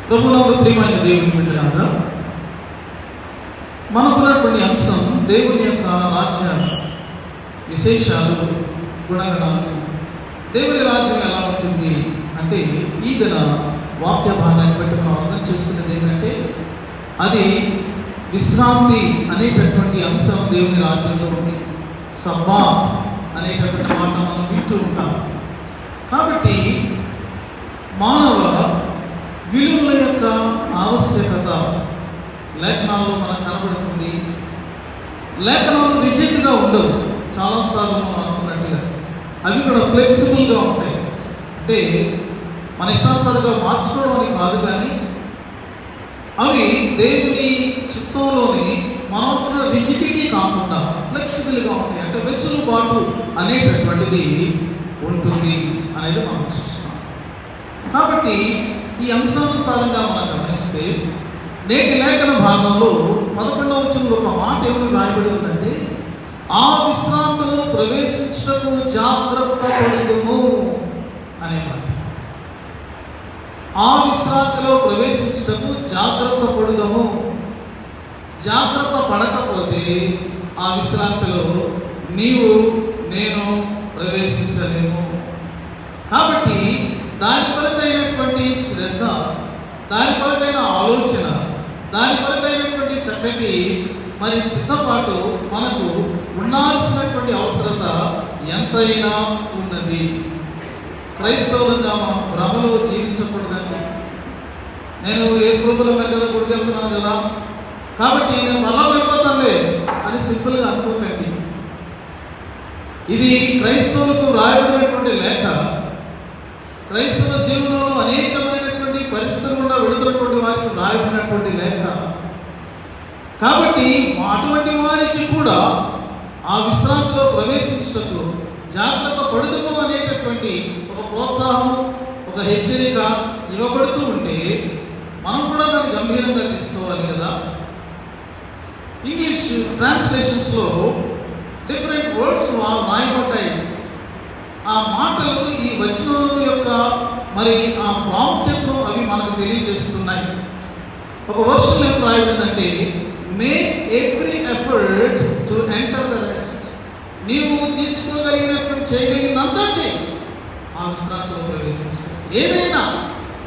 ప్రభునందు ప్రియమైన దేవుని బిడ్డలారా, మనకున్నటువంటి అంశం దేవుని యొక్క రాజ్య విశేషాలు, గుణగణాలు. దేవుని రాజ్యం ఎలా ఉంటుంది అంటే, ఈ దిన వాక్య భాగాన్ని బట్టి మనం అర్థం చేసుకునేది ఏంటంటే, అది విశ్రాంతి అనేటటువంటి అంశం దేవుని రాజ్యంలో ఉంది. సబ్బాత్ అనేటటువంటి మాట మనం వింటూ ఉంటాం. కాబట్టి మానవ విలువల యొక్క ఆవశ్యకత లేఖనాల్లో మనకు కనబడుతుంది. లేఖనాలు రిజిడ్గా ఉండవు. చాలాసార్లు మనం అనుకున్నట్టుగా అవి కూడా ఫ్లెక్సిబుల్గా ఉంటాయి. అంటే మన ఇష్టానుసారంగా మార్చుకోవడం అని కాదు, కానీ అవి దేవుని చిత్తంలోని మనకున్న రిజిడిటీ కాకుండా ఫ్లెక్సిబుల్గా ఉంటాయి. అంటే వెసులుబాటు అనేటటువంటిది ఉంటుంది అనేది మనం చూస్తాం. కాబట్టి ఈ అంశానుసారంగా మనం గమనిస్తే, నేటి లేఖన భాగంలో 11వ వచనంలో ఒక మాట ఏమని రాయబడి ఉందంటే, ఆ విశ్రాంతిలో ప్రవేశించటకు జాగ్రత్త పడుదుము అనే మాట. ఆ విశ్రాంతిలో ప్రవేశించటకు జాగ్రత్త పడుదము. జాగ్రత్త పడకపోతే ఆ విశ్రాంతిలో నీవు నేను ప్రవేశించలేము. కాబట్టి దాని కొరకైనటువంటి శ్రద్ధ, దాని కొరకైన ఆలోచన, దాని కొరకైనటువంటి చక్కటి మరి సిద్ధపాటు మనకు ఉండాల్సినటువంటి అవసరత ఎంతైనా ఉన్నది. క్రైస్తవులుగా మనం భ్రమలో జీవించకూడదండి. నేను యేసుప్రభుల మీద కదా గుడికి వెళ్తున్నాను కదా, కాబట్టి నేను మళ్ళా వెళ్ళిపోతానులే అని సింపుల్గా అనుకోకండి. ఇది క్రైస్తవులకు రాయబడినటువంటి లేఖ. క్రైస్తవ జీవనంలో అనేకమైనటువంటి పరిస్థితులు కూడా విడుదలటువంటి వారికి రాయబడినటువంటి లేఖ. కాబట్టి అటువంటి వారికి కూడా ఆ విశ్రాంతిలో ప్రవేశించటకు జాగ్రత్త పడుదుము అనేటటువంటి ఒక ప్రోత్సాహం, ఒక హెచ్చరిక ఇవ్వబడుతూ ఉంటే మనం కూడా దాన్ని గంభీరంగా తీసుకోవాలి కదా. ఇంగ్లీష్ ట్రాన్స్లేషన్స్లో డిఫరెంట్ వర్డ్స్ రాయబడ్డాయి. ఆ మాటలు ఈ వచనం యొక్క మరి ఆ ప్రాముఖ్యతను అవి మనకు తెలియజేస్తున్నాయి. ఒక వర్షం ఏం రాయబడిందంటే, make every effort to enter the rest. నీవు తీసుకోగలిగినటువంటి చేయగలిగినంతా చేయి, ఆ విశ్రాంతిలో ప్రవేశించు. ఏదైనా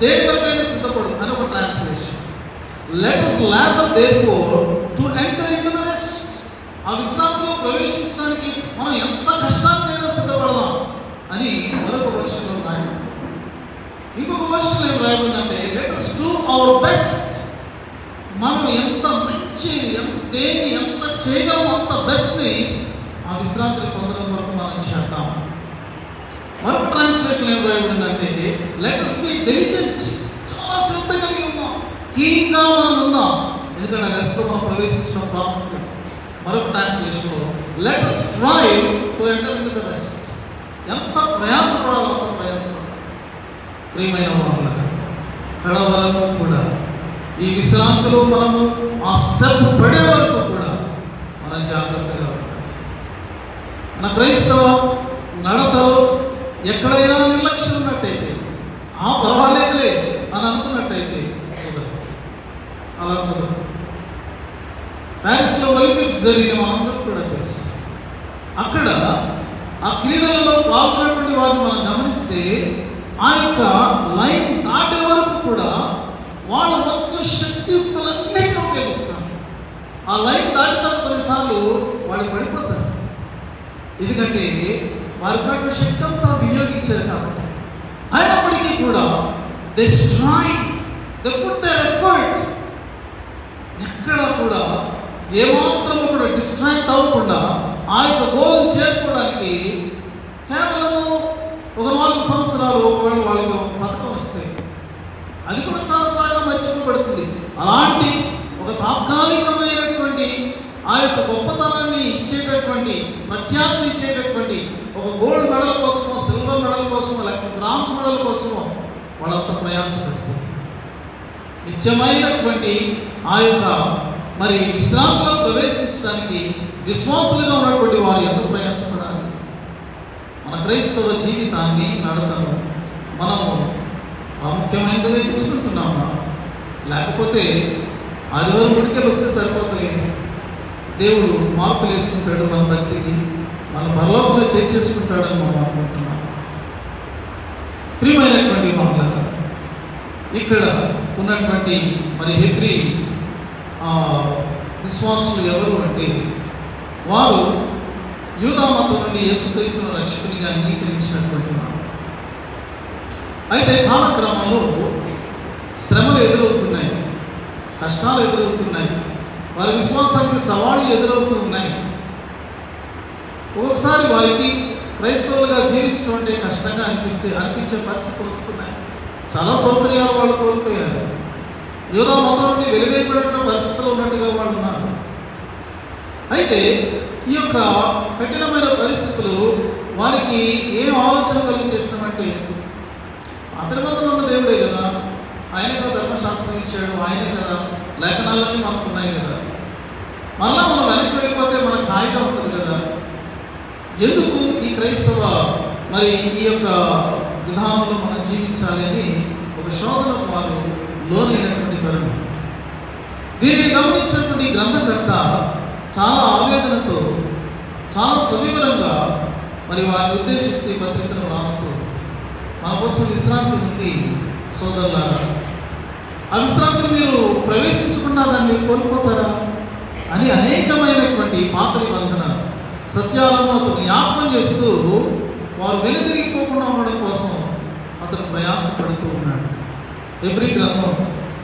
దేని వరకైనా సిద్ధపడు అని ఒక translation. Let us labor therefore to enter into the rest. ఆ విశ్రాంతిలో ప్రవేశించడానికి మనం ఎంత కష్టానికైనా సిద్ధపడదాం అని మరొక వర్షంలో రాయబడింది. ఇంకొక వర్షంలో ఏం రాయబడిందంటే, let us do our best. మనం ఎంత మంచి దేని ఎంత చేయగలమో అంత బెస్ట్ని ఆ విశ్రాంతిని పొందడం వరకు మనం చేద్దాం. మరొక ట్రాన్స్లేషన్ ఏం రాయబడిందంటే, లెట్ us be diligent. చాలా శ్రద్ధ కలిగి ఉన్నాం, కీన్గా మనం ఉందాం, ఎందుకంటే రెస్ట్లో మనం ప్రవేశించడం ప్రాముఖ్యం. మరొక ట్రాన్స్లేషన్లో let us strive to enter into the rest. ఎంత ప్రయాసపడాలో అంత ప్రయాసపడాలి. ప్రియమైన వారులారా, కడవరకు కూడా ఈ విశ్రాంతిలో మనము ఆ స్టెప్ పడే వరకు కూడా మనం జాగ్రత్తగా ఉండాలి. మన క్రైస్తవ నడతలో ఎక్కడైనా నిర్లక్ష్యం ఉన్నట్టయితే, పర్వాలేదులే అని అనుకున్నట్టయితే అలా కుదరదు. ప్యారిస్లో ఒలింపిక్స్ జరిగిన మనందరూ కూడా తెలుసు. అక్కడ ఆ క్రీడలలో పాల్గొన్నటువంటి వారిని మనం గమనిస్తే, ఆ యొక్క లైన్ దాటే వరకు కూడా వాళ్ళ మొత్తం శక్తియుక్తులన్నిటిని ఉపయోగిస్తారు. ఆ లైన్ దాటిన కొన్నిసార్లు వాళ్ళు పడిపోతారు. ఎందుకంటే వారికి శక్తి అంతా వినియోగించారు కాబట్టి. అయినప్పటికీ కూడా they strive, they put their effort. ఎక్కడ కూడా ఏమాత్రం కూడా డిస్ట్రాక్ట్ అవ్వకుండా ఆ యొక్క గోల్ చేరుకోవడానికి కేవలము ఒక 4 సంవత్సరాలు ఒకవేళ వాళ్ళకి ఒక పథకం వస్తే అది కూడా చాలా త్వరగా మర్చిపోబడుతుంది. అలాంటి ఒక తాత్కాలికమైనటువంటి ఆ యొక్క గొప్పతనాన్ని ఇచ్చేటటువంటి, ప్రఖ్యాతిని ఇచ్చేటటువంటి ఒక గోల్డ్ మెడల్ కోసమో, సిల్వర్ మెడల్ కోసమో, లేకపోతే బ్రాంజ్ మెడల్ కోసమో వాళ్ళంత ప్రయాసపడుతుంది. నిత్యమైనటువంటి ఆ యొక్క మరి విశ్రాంతిలో ప్రవేశించడానికి విశ్వాసులుగా ఉన్నటువంటి వారు ఎంత ప్రయాసపడాలి. మన క్రైస్తవ జీవితాన్ని నడతను మనము ప్రాముఖ్యమైనది ఎంచుకుంటున్నామా? లేకపోతే ఆదివారం గుడికి వస్తే సరిపోతుంది. దేవుడు మార్పులు వేసుకుంటాడు మన భక్తికి, మన పరలోకంలో చేసుకుంటాడని మనం అనుకుంటున్నాం. ప్రియమైనటువంటి మాటలు ఇక్కడ ఉన్నటువంటి మరి హెబ్రీ విశ్వాసులు ఎవరు అంటే వారు యూదా మతం నుండి యేసుక్రీస్తును రక్షకునిగా అంగీకరించినటువంటి వారు. అయితే కాలక్రమంలో శ్రమలు ఎదురవుతున్నాయి, కష్టాలు ఎదురవుతున్నాయి, వారి విశ్వాసానికి సవాళ్ళు ఎదురవుతున్నాయి. ఒక్కొక్కసారి వారికి క్రైస్తవులుగా జీవించడం అంటే కష్టంగా అనిపించే పరిస్థితులు వస్తున్నాయి. చాలా సౌకర్యాలు వాళ్ళు కోల్పోయారు. యూదా మతం నుండి వెలువైపడిన పరిస్థితులు ఉన్నట్టుగా వాళ్ళు ఉన్నారు. అయితే ఈ యొక్క కఠినమైన పరిస్థితులు వారికి ఏం ఆలోచన కలిగించేస్తామంటే, అతని మతం ఉన్న దేవుడే కదా, ఆయనే కదా ధర్మశాస్త్రం ఇచ్చాడు, ఆయనే కదా లేఖనాలన్నీ మనకు ఉన్నాయి కదా, మళ్ళా మనం వెనక్కి వెళ్ళిపోతే మనకు హాయిగా ఉంటుంది కదా, ఎందుకు ఈ క్రైస్తవ మరి ఈ యొక్క విధానంలో మనం జీవించాలి అని ఒక శోధనకు వారు లోనైనటువంటి తరుణం. దీనిని గమనించినటువంటి గ్రంథకర్త చాలా ఆవేదనతో, చాలా సవివరంగా మరి వారిని ఉద్దేశిస్తూ పత్రికను రాస్తూ మన కోసం విశ్రాంతి ఉంది సోదరులారా, ఆ విశ్రాంతిని మీరు ప్రవేశించకుండా దాన్ని కోల్పోతారా అని అనేకమైనటువంటి పాత నిబంధన సత్యాలను అతను జ్ఞాపకం చేస్తూ వారు వెనుతిరిగిపోకుండా ఉండడం కోసం అతను ప్రయాసపడుతూ ఉన్నాడు. హెబ్రీ గ్రంథం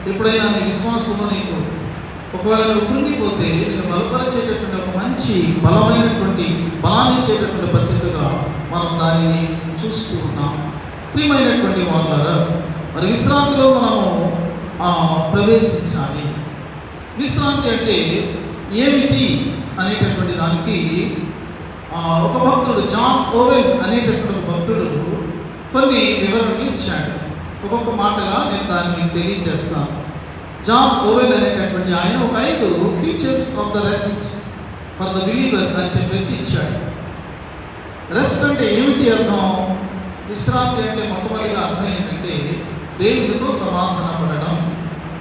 ఎప్పుడైనా నీ విశ్వాసంలో నీకు ఒకవేళ నువ్వు కృంగిపోతే నేను బలపరిచేటటువంటి ఒక మంచి బలమైనటువంటి బలాన్ని ఇచ్చేటటువంటి పత్రికగా మనం దానిని చూస్తూ ఉన్నాం. ప్రియమైనటువంటి వాళ్ళారా, మరి విశ్రాంతిలో మనము ప్రవేశించాలి. విశ్రాంతి అంటే ఏమిటి అనేటటువంటి దానికి ఒక భక్తుడు జాన్ ఓవెన్ అనేటటువంటి భక్తుడు కొన్ని వివరణలు ఇచ్చాడు. ఒక్కొక్క మాటగా నేను దాన్ని మీకు తెలియజేస్తాను. జాన్ ఓవెన్ అనేటటువంటి ఆయన ఒక 5 features of the rest for the believer అని చెప్పేసి ఇచ్చాడు. రెస్ట్ అంటే ఏమిటి అర్థం? విశ్రాంతి అంటే మొట్టమొదటిగా అర్థం ఏంటంటే దేవునితో సమాధాన పడడం,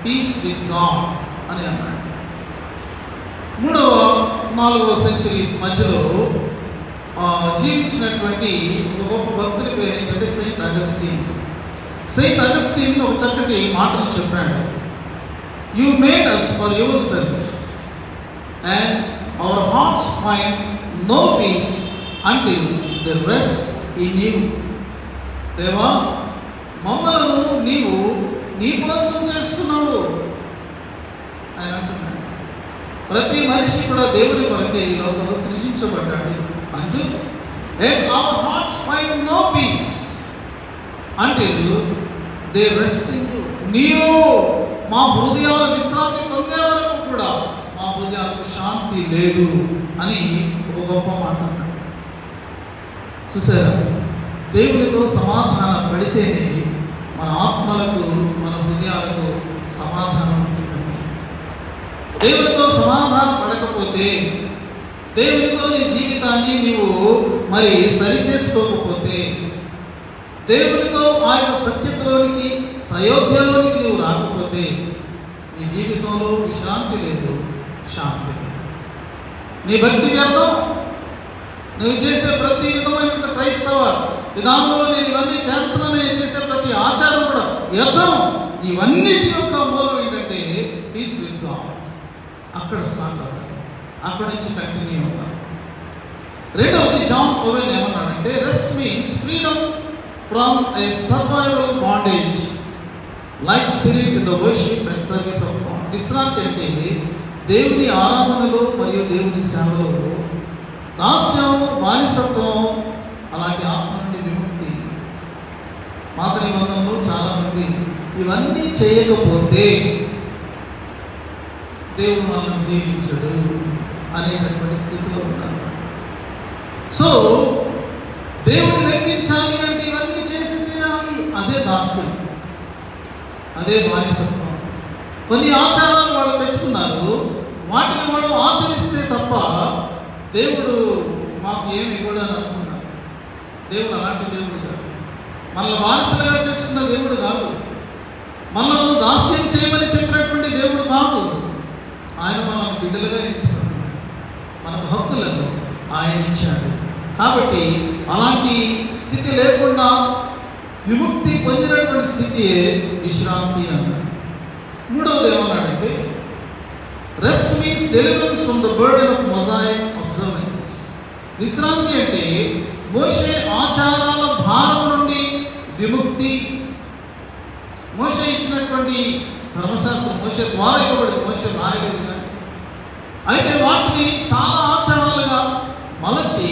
పీస్ విత్ గాడ్ అని అన్నాడు. 3వ 4వ సెంచరీస్ మధ్యలో జీవించినటువంటి ఒక గొప్ప భక్తుని పేరు ఏంటంటే సెయింట్ అగస్టిన్. సెయింట్ అగస్టిన్ ఒక చక్కటి మాటలు చెప్పాడు. You made us for yourself and our hearts find no peace until the rest in you. దేవా, మమ్మలను నీవు నీ కోసం చేస్తున్నావు ఆయన అంటున్నాడు. ప్రతి మనిషి కూడా దేవుని కొరకే ఈ లోకంలో సృజించబడ్డాడు అంటూ, and our hearts find no peace until they rest in you. నీవు మా హృదయాల విశ్రాంతి పొందే వరకు కూడా మా హృదయాలకు శాంతి లేదు అని ఒక గొప్ప మాట అన్నాడు. చూసారా, దేవునితో సమాధానం పడితేనే మన ఆత్మలకు, మన హృదయాలకు సమాధానం ఉంటుందండి. దేవునితో సమాధానం పడకపోతే, దేవునితో నీ జీవితాన్ని నీవు మరి సరి చేసుకోకపోతే, దేవునితో ఆ యొక్క సత్యతలోనికి, సయోధ్యలోనికి నీవు రాకపోతే నీ జీవితంలో విశ్రాంతి లేదు, శాంతి లేదు. నీ భక్తి వ్యర్థం. నువ్వు చేసే ప్రతి విధమైన క్రైస్తవ విధానంలో నేను ఇవన్నీ చేస్తున్నానే చేసే ప్రతి ఆచారం కూడా వ్యర్థం. ఇవన్నిటి యొక్క మూలం ఏంటంటే పీస్ విత్ గాడ్. అక్కడ స్టార్ట్ అవ్వాలి, అక్కడి నుంచి కంటిన్యూ అవ్వాలి. రెండవది జాన్ ఓవెన్ ఏమన్నాడంటే, rest means freedom from A survival bondage like spirit in the worship and service of God. విశ్రాంతి అంటే దేవుని ఆరాధనలో మరియు దేవుని సేవలో దాస్యం, బానిసత్వం, అలాంటి ఆత్మ నుండి విముక్తి. పాత నిబంధనలో చాలా మంది ఇవన్నీ చేయకపోతే దేవుడు మనల్ని దీవించడు అనేటటువంటి స్థితిలో ఉన్నారు. సో దేవుడు లెక్కించాలి అంటే ఇవన్నీ చేసి తీరాలి. అదే దాస్యం, అదే బానిసత్వం. కొన్ని ఆచారాలు వాళ్ళు పెట్టుకున్నారు, వాటిని వాళ్ళు ఆచరిస్తే తప్ప దేవుడు మాకు ఏమి ఇవ్వడని అనుకున్నారు. దేవుడు అలాంటి దేవుడు కాదు. మనల్ని బానిసలుగా చేసుకున్న దేవుడు కాదు. మనల్ని దాస్యం చేయమని చెప్పిన ఆయన ఇచ్చాడు. కాబట్టి అలాంటి స్థితి లేకుండా విముక్తి పొందినటువంటి స్థితియే విశ్రాంతి అన్నాడు. మూడవది ఏమన్నాడంటే, rest means deliverance from the burden of Mosaic observances. విశ్రాంతి అంటే మోషే ఆచారాల భారం నుండి విముక్తి. మోషే ఇచ్చినటువంటి ధర్మశాస్త్రం మోషే ద్వారా ఇవ్వబడింది, మోషే రాయలేదు కానీ. అయితే వాటిని చాలా ఆచారాలుగా మలచి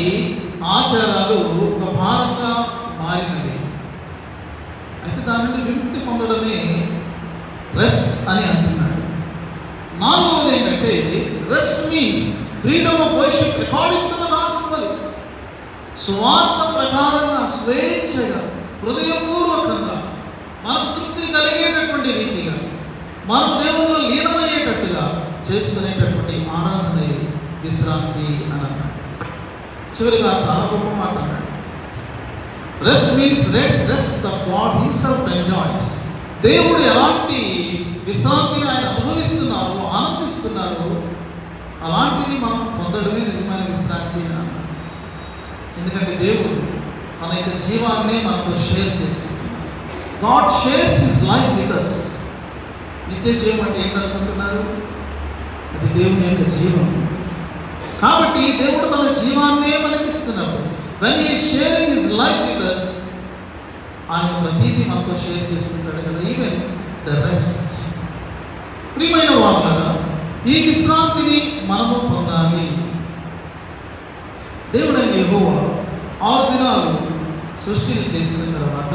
ఆచారాలు ఒక భారంగా మారినవి. అయితే దాని నుండి విముక్తి పొందడమే రెస్ట్ అని అంటున్నాడు. నాలుగవది ఏంటంటే, rest means freedom of worship according to the gospel. స్వార్థ ప్రకారంగా స్వేచ్ఛగా హృదయపూర్వకంగా మనకు తృప్తి కలిగేటటువంటి రీతిగా మనం దేవుల్లో లీనమయ్యేటట్టుగా చేసుకునేటటువంటి ఆరాధనే విశ్రాంతి అని అన్నాడు. చివరిగా చాలా గొప్ప మాట అన్నాడు. Rest means rest the God himself enjoys. దేవుడు ఎలాంటి విశ్రాంతిని ఆయన అనుభవిస్తున్నారు, ఆనందిస్తున్నారు, అలాంటిది మనం పొందడమే నిజమైన విశ్రాంతి అని అన్నాడు. ఎందుకంటే దేవుడు తన యొక్క జీవాన్ని మనతో షేర్ చేసుకుంటున్నాడు. God shares his life with us. నిత్య జీవం అంటే ఏంటనుకుంటున్నారు? అది దేవుని యొక్క జీవం. కాబట్టి దేవుడు తన జీవాన్నే మనకిస్తున్నాడు. when he is sharing his life with us, ఆయన ప్రతిదీ మనతో షేర్ చేసుకుంటాడు కదా, ఈవెన్ ద రెస్ట్. ప్రియమైన వారులారా, ఈ విశ్రాంతిని మనము పొందాలి. దేవుడైన యెహోవా 6 దినాలు సృష్టిని చేసిన తర్వాత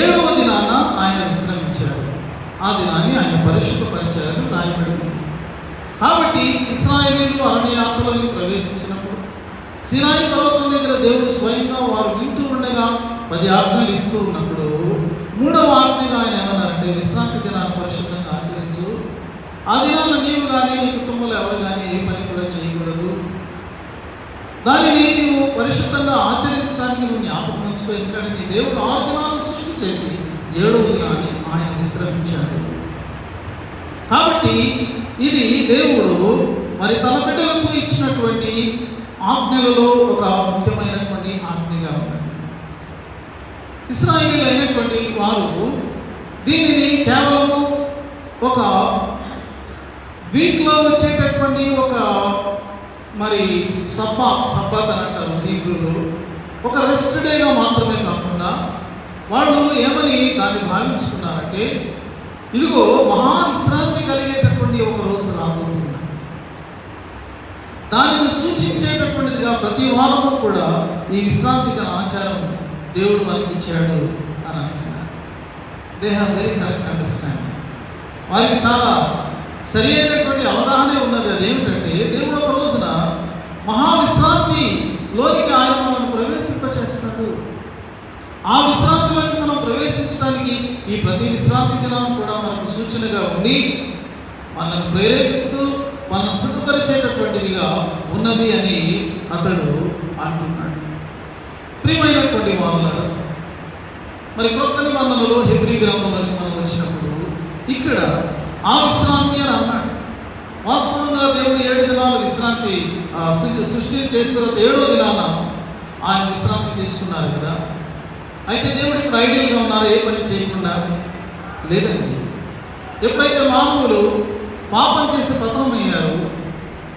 7వ దినాన ఆయన విశ్రమించాడు. ఆ దినాన్ని ఆయన పరిశుద్ధపరిచారని రాయబడింది. కాబట్టి ఇశ్రాయేలీయులు అరణ్యయాత్రలోకి ప్రవేశించినప్పుడు సినాయి పర్వతం దగ్గర దేవుడు స్వయంగా వారు వింటూ ఉండగా 10 ఆజ్ఞలు ఇస్తూ ఉన్నప్పుడు 3వ ఆజ్ఞగా ఆయన ఏమన్నారంటే, విశ్రాంతి దినాన్ని పరిశుద్ధంగా ఆచరించు. ఆ దినాన్ని నీవు కానీ నీ కుటుంబంలో ఎవరు కానీ ఏ పని కూడా చేయకూడదు. దానిని నీవు పరిశుద్ధంగా ఆచరించడానికి నువ్వు జ్ఞాపకం ఉంచుకో. ఎందుకంటే నీ దేవుడు 6 దినాలు సృష్టి చేసి 7వ దినాన్ని ఆయన విశ్రమించాడు. కాబట్టి ఇది దేవుడు మరి తన బిడ్డలకు ఇచ్చినటువంటి ఆజ్ఞలలో ఒక ముఖ్యమైనటువంటి ఆజ్ఞగా ఉన్నది. ఇశ్రాయేలీయులు అయినటువంటి వారు దీనిని కేవలము ఒక వీక్లో వచ్చేటటువంటి ఒక మరి సబ్బాత్ అని అంటారు హీబ్రూలో, ఒక రెస్ట్ డేగా మాత్రమే కాకుండా వాళ్ళు ఏమని దాన్ని భావించుకున్నారంటే, ఇదిగో మహా విశ్రాంతి కలిగేటటువంటి ఒక రోజు రాబోతున్నది, దానిని సూచించేటటువంటిదిగా ప్రతి వారము కూడా ఈ విశ్రాంతి ఆచారం దేవుడు మనకి ఇచ్చాడు అని అంటున్నారు. They have very correct understanding. వారికి చాలా సరి అయినటువంటి అవగాహన ఉన్నది. అదేమిటంటే, దేవుడు ఒక రోజున మహావిశ్రాంతిలోనికి ఆయన మనం ప్రవేశింపచేస్తాడు. ఆ విశ్రాంతిలోకి మనం ప్రవేశించడానికి ఈ ప్రతి విశ్రాంతి దినం కూడా మనకు సూచనగా ఉండి మనల్ని ప్రేరేపిస్తూ మనల్ని సుఖపరిచేటటువంటిదిగా ఉన్నది అని అతడు అంటున్నాడు. ప్రియమైనటువంటి వారులారా, మరి క్రొత్త నిబంధనలో హెబ్రీ గ్రంథంలోకి మనం వచ్చినప్పుడు ఇక్కడ ఆ విశ్రాంతి అని అన్నాడు. వాస్తవంగా దేవుడు 7 దినాలు విశ్రాంతి సృష్టి చేసిన తర్వాత 7వ దినాన ఆయన విశ్రాంతి తీసుకున్నారు కదా. అయితే దేవుడు ఇప్పుడు ఐడియల్గా ఉన్నారు, ఏ పని చేయకుండా లేదండి. ఎప్పుడైతే మానవులు పాపం చేసి పతనమయ్యారు,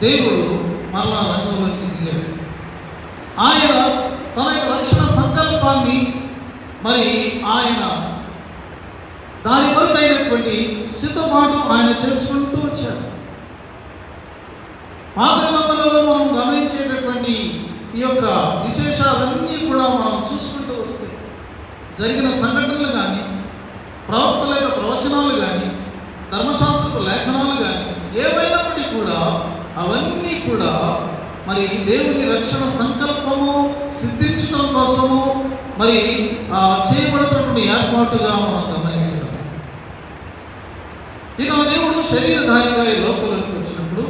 దేవుడు మరలా రంగంలోకి దిగాడు. ఆయన తన యొక్క రక్షణ సంకల్పాన్ని మరి ఆయన దాని వరకు అయినటువంటి సిద్ధపాటు ఆయన చేసుకుంటూ వచ్చాడు. పాత నిబంధనలో మనం గమనించేటటువంటి ఈ యొక్క విశేషాలన్నీ కూడా మనం చూసుకుంటూ వస్తే జరిగిన సంఘటనలు కానీ, ప్రవక్తల యొక్క ప్రవచనాలు కానీ, ధర్మశాస్త్రపు లేఖనాలు కానీ ఏవైనప్పటికీ కూడా అవన్నీ కూడా మరి దేవుని రక్షణ సంకల్పము సిద్ధించడం కోసము మరి చేయబడుతున్నటువంటి ఏర్పాటుగా మనం గమనించడం. ఇక దేవుడు శరీరధారిగా ఈ లోకంలోకి వచ్చినప్పుడు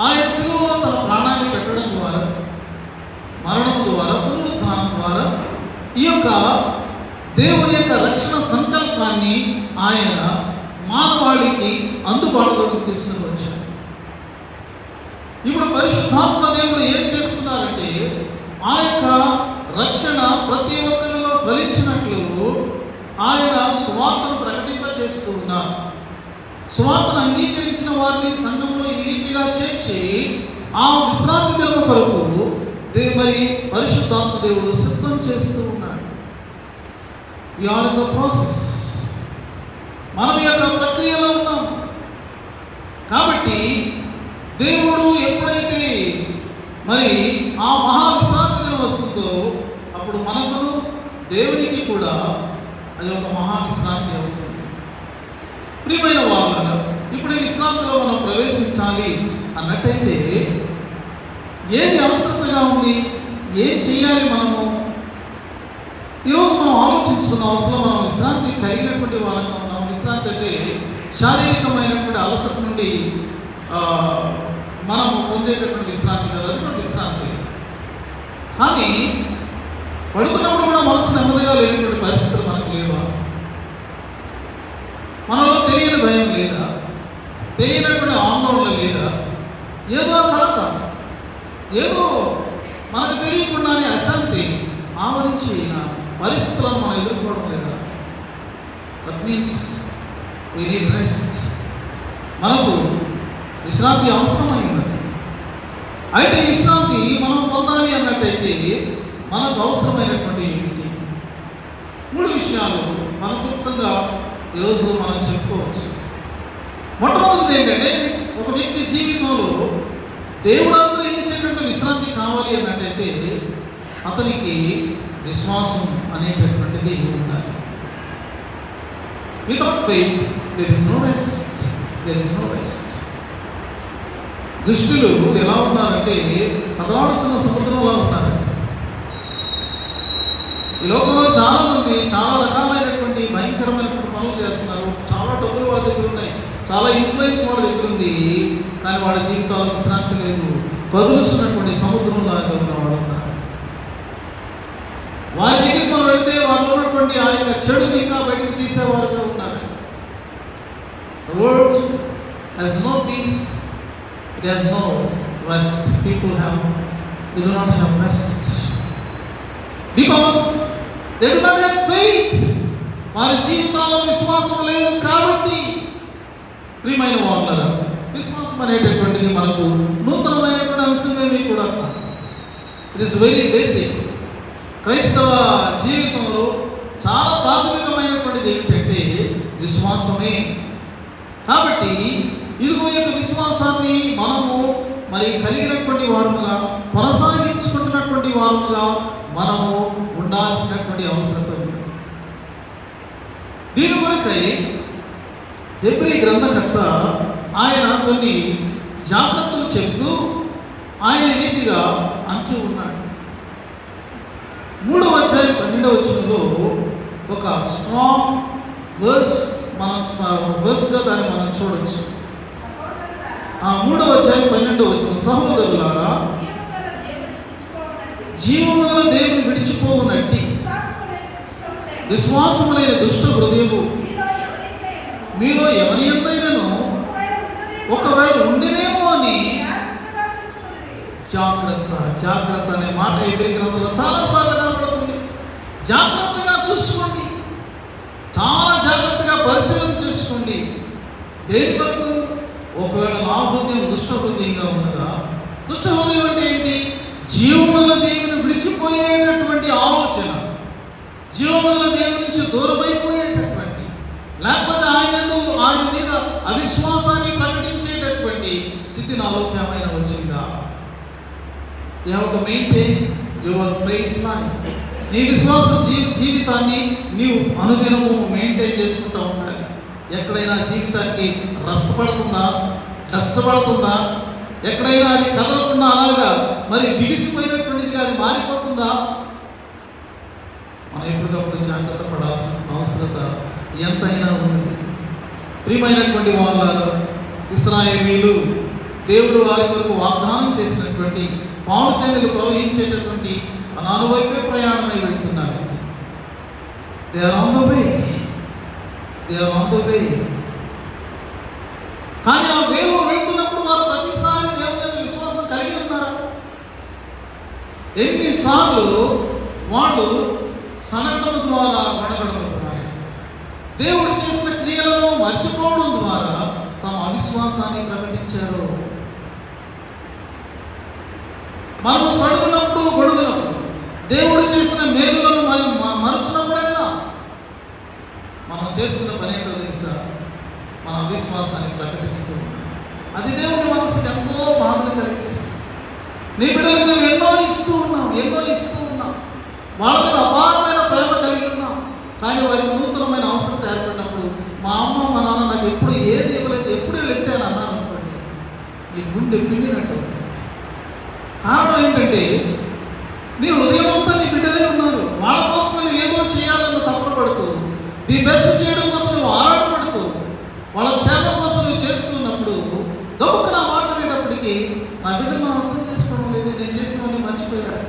ఆయన శిలువలో తన ప్రాణాన్ని పెట్టడం ద్వారా, మరణం ద్వారా, పునరుద్ధానం ద్వారా ఈ యొక్క దేవుని యొక్క రక్షణ సంకల్పాన్ని ఆయన మానవాళికి అందుబాటులోకి తీసుకుని వచ్చాడు. ఇప్పుడు పరిశుద్ధాత్మ దేవుడు ఏం చేస్తున్నారంటే ఆ యొక్క రక్షణ ప్రతి ఒక్కరిలో ఫలించినట్లు ఆయన సువార్తను ప్రకటింప చేస్తూ ఉన్నారు. సువార్తను అంగీకరించిన వారిని సంఘంలో ఈ రీతిగా చేర్చి ఆ విశ్రాంతి దినం కొరకు మరి పరిశుద్ధాత్మ దేవుడు సిద్ధం చేస్తూ ఉన్నాడు. We are in the process. మనం ఈ యొక్క ప్రక్రియలో ఉన్నాం. కాబట్టి దేవుడు ఎప్పుడైతే మరి ఆ మహావిశ్రాంతి దినం వస్తుందో అప్పుడు మనకును దేవునికి కూడా అది ఒక మహావిశ్రాంతి అవుతుంది. ప్రియమైన వాళ్ళ ఇప్పుడు ఈ విశ్రాంతిలో మనం ప్రవేశించాలి అన్నట్టయితే ఏది అవసరతగా ఉంది, ఏం చేయాలి మనము? ఈరోజు మనం ఆలోచించుకున్న అవసరం, మనం విశ్రాంతి కలిగినటువంటి వాళ్ళంగా ఉన్నాం. విశ్రాంతి అంటే శారీరకమైనటువంటి అలసట నుండి మనము పొందేటటువంటి విశ్రాంతి కదా, అది కూడా విశ్రాంతి. కానీ పడుకున్నప్పుడు కూడా మనసు నెమ్మదిగా లేనటువంటి పరిస్థితులు మనకు లేవా? మనలో తెలియని భయం లేదా? తెలియనటువంటి ఆందోళన లేదా? ఏదో కలత, ఏదో మనకు తెలియకుండానే అశాంతి ఆవరించిన పరిస్థితులను మనం ఎదుర్కోవడం లేదా? That means we need rest. మనకు విశ్రాంతి అవసరమై ఉన్నది. అయితే విశ్రాంతి మనం పొందాలి అన్నట్టయితే మనకు అవసరమైనటువంటి ఏమిటి? 3 విషయాలు మన క్లుప్తంగా ఈరోజు మనం చెప్పుకోవచ్చు. మొట్టమొదటిది ఏంటంటే, ఒక వ్యక్తి జీవితంలో దేవుడు అనుగ్రహించేటువంటి విశ్రాంతి కావాలి అన్నట్టయితే అతనికి విశ్వాసం అనేటటువంటిది ఉండాలి. Without faith there is no rest. There is no rest. దుష్టులు ఎలా ఉన్నారంటే కదలాడుతున్న సముద్రంలో ఉన్నారంటే. ఈ లోకంలో చాలా మంది చాలా రకాలైనటువంటి భయంకరమైనటువంటి పనులు చేస్తున్నారు. చాలా డబ్బులు వాళ్ళ దగ్గర ఉన్నాయి, చాలా ఇన్ఫ్లుయెన్స్ వాళ్ళ దగ్గర ఉంది. కానీ వాళ్ళ జీవితాలకు విశ్రాంతి లేదు. కదులుతున్నటువంటి సముద్రంలాగా ఉన్నవాడు ఉన్నారు. వారి దగ్గరికి మనం వెళ్తే వాళ్ళు ఉన్నటువంటి ఆ యొక్క చెడుని ఇంకా బయటకు తీసేవారుగా ఉన్నారంట. The world has no peace. It has no rest. They do not have rest. Because they do not have faith. వారి జీవితాల్లో విశ్వాసం లేదు కాబట్టి. ప్రియమైన వాళ్ళారా, విశ్వాసం అనేటటువంటిది మనకు నూతనమైనటువంటి అంశమేమీ కూడా కాదు. It is very basic. క్రైస్తవ జీవితంలో చాలా ప్రాథమికమైనటువంటిది ఏమిటంటే విశ్వాసమే. కాబట్టి ఇదిగో యొక్క విశ్వాసాన్ని మనము మరి కలిగినటువంటి వారముగా, కొనసాగించుకుంటున్నటువంటి వారముగా మనము ఉండాల్సినటువంటి అవసరం ఉంది. దీని కొరకై హెబ్రీ గ్రంథకర్త ఆయన కొన్ని జాగ్రత్తలు చెప్తూ ఆయన రీతిగా అంటూ ఉన్నాడు. 3వ అధ్యాయం 12వ వచనంలో ఒక స్ట్రాంగ్ వర్స్గా దాన్ని మనం చూడొచ్చు. 3వ అధ్యాయం 12వ వచనం, సహోదరులారా, జీవము గల దేవుని విడిచిపోవునట్టి విశ్వాసములైన దుష్ట హృదయము మీలో ఎవరి ఎంతైనను ఒకవేళ ఉండినేమో అని జాగ్రత్త అనే మాట హెబ్రీ గ్రంథంలో చాలాసార్లు కనబడుతుంది. జాగ్రత్తగా చూసుకోండి, చాలా జాగ్రత్తగా పరిశీలన చేసుకోండి. దేని వరకు? ఒకవేళ నా హృదయం దుష్ట హృదయంగా ఉండగా. దుష్ట హృదయం అంటే ఏంటి? జీవముల దేవుని విడిచిపోయేటటువంటి ఆలోచన, జీవముల దేవుని నుంచి దూరమైపోయేటటువంటి, లేకపోతే ఆయన మీద అవిశ్వాసాన్ని ప్రకటించేటటువంటి స్థితి నాలోకి ఏమైనా వచ్చిందా? You have to maintain your faith life. నీ విశ్వాస జీవితాన్ని నీవు అనుదినము మెయింటైన్ చేసుకుంటూ ఉండాలి. ఎక్కడైనా జీవితానికి కష్టపడుతుందా? ఎక్కడైనా అది కదలకుండా అలాగా మరి బిగిసిపోయినటువంటిదిగా అది మారిపోతుందా? మనం ఎప్పటికప్పుడు జాగ్రత్త పడాల్సిన అవసరత ఎంతైనా ఉంది. ప్రియమైనటువంటి వాళ్ళ ఇశ్రాయేలీయులు దేవుడు వారి కొరకు వాగ్దానం చేసినటువంటి పావుతెనలు ప్రవహించేటటువంటి కనాను వైపే ప్రయాణమై వెళ్తున్నారు. They are on the way. కానీ ఆ వేలో వెళ్తున్నప్పుడు వారు ప్రతిసారి దేవుని మీద విశ్వాసం ఎన్నిసార్లు వాళ్ళు సనగడం ద్వారా గొడగడం ద్వారా దేవుడు చేసిన క్రియలను మర్చిపోవడం ద్వారా తమ అవిశ్వాసాన్ని ప్రకటించారు. మనము సడుగునప్పుడు గొడుగునప్పుడు దేవుడు చేసిన మేలులను మరచినప్పుడల్లా మనం చేస్తున్న పని ఏంటో తెలుసా? మన అవిశ్వాసాన్ని ప్రకటిస్తూ ఉన్నాం. అది దేవుని మనసుకి ఎంతో బాధను కలిగిస్తుంది. నీ బిడ్డలకు నువ్వు ఎన్నో ఇస్తూ ఉన్నాం. వాళ్ళ మీద అపారమైన ప్రేమ కలిగి ఉన్నాం. కానీ వారికి నూతనమైన అవసరం ఏర్పడినప్పుడు మా అమ్మ మా నాన్న నాకు ఎప్పుడు ఏది ఇవ్వలేదు, ఎప్పుడు వెళ్తే అని అన్నాను అనుకోండి, నీ గుండె పిండినట్టు అవుతుంది. కారణం ఏంటంటే నీ హృదయం అంతా నీ బిడ్డలే ఉన్నారు. వాళ్ళ కోసం నువ్వు ఏదో చేయాలని తప్పన పడుతూ, నీ బెస్ట్ చేయడం కోసం నువ్వు ఆరాటపడుతూ, వాళ్ళ క్షేమం కోసం నువ్వు చేస్తున్నప్పుడు గొప్ప నా మాట అనేటప్పటికీ నా బిడ్డలు అర్థం చేసుకోవడం లేదు, నేను చేసినవన్నీ మర్చిపోయాను,